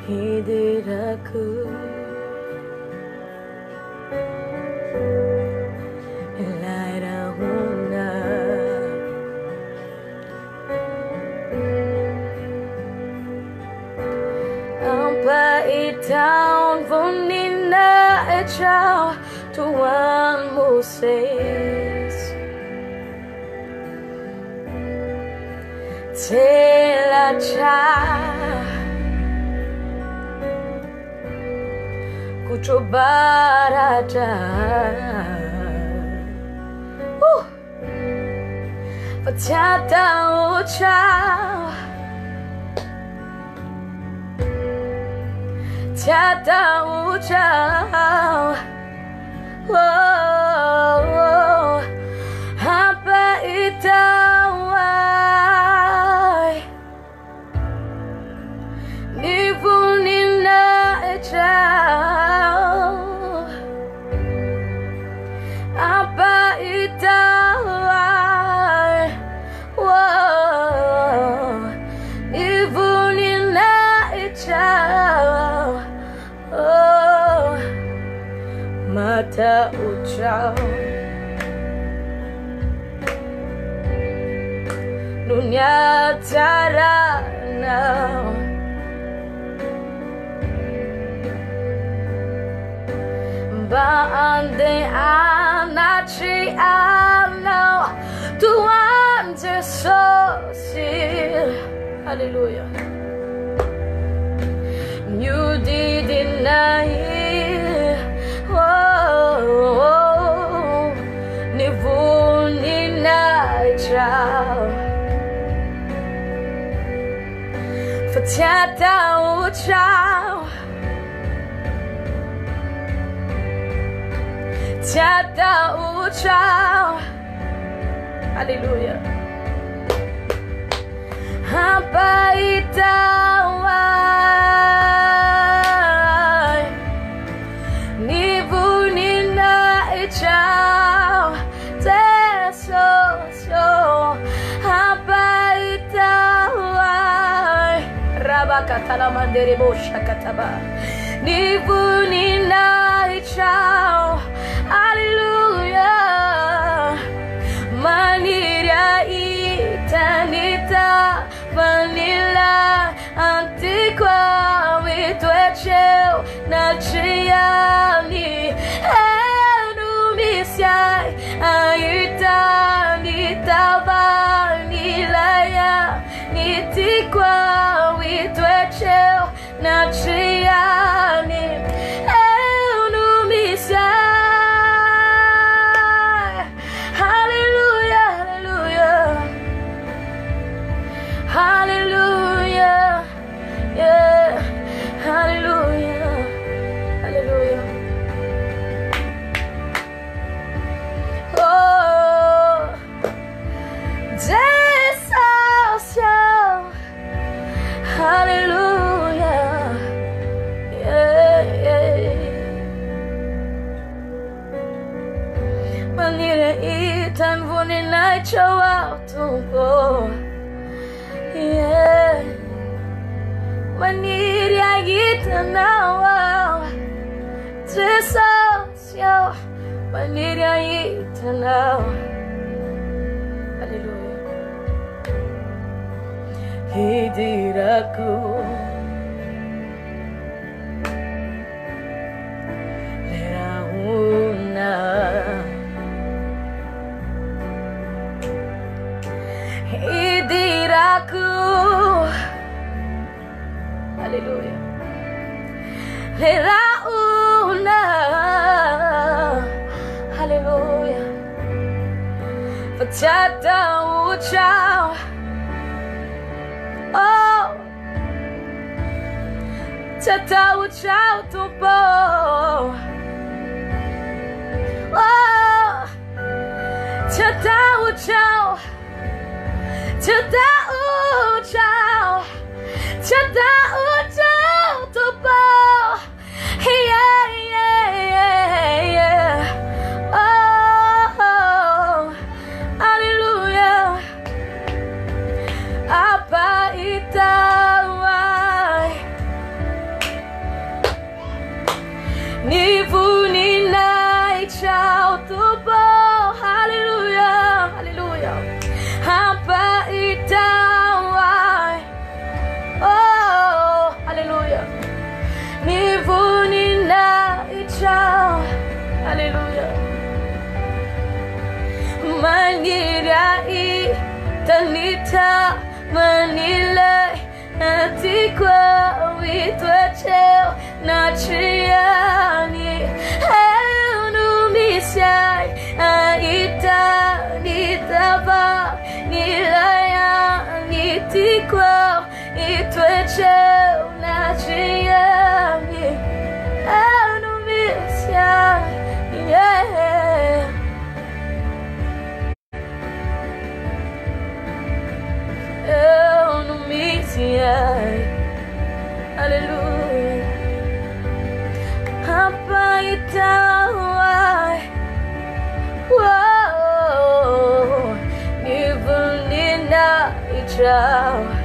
Hidiraku Lairahuna Ampa itaon vonina echao Tuan Moses Telacha Kuchobaraja Fatata ucha Tata ucha Hapa itawai Nivunina echao Apa itawai Nivunina echao Mata uchao Dunia tarana Baande anachi ano Tuan Jesusil Hallelujah You did deny Nivunina chao Fatata uchao Tata uchao Hallelujah Hapa itawai Nivunina echao Tesoso Hapa itawai Rabakatala manderebo shakataba Nivunina echao Hallelujah Maniria itanita Vanilla Antiqua Witwecheu Nachiani Enumisiai Aitanita Vanilaya Nitiqua Witwecheu Nachiani Enumisiai Hallelujah, yeah, hallelujah, hallelujah. Oh, Jesus, hallelujah, yeah, yeah. Manira itan vuninai chawa tumpo. Yeah, Maniria itanawa Jesus, yo Maniria itanawa Hallelujah Hidiraku Lerauna Hidiraku Hallelujah Lerauna Hallelujah Fatata uchao Oh Tata uchao tupo Mengirai tanita menilai nanti kwa witwacheo na chiani numisai aita nitaba nilaya nitikwa itwacheo na chiani numisai yeah. Hallelujah. Hapa itawai, wow, nivunina ijawa.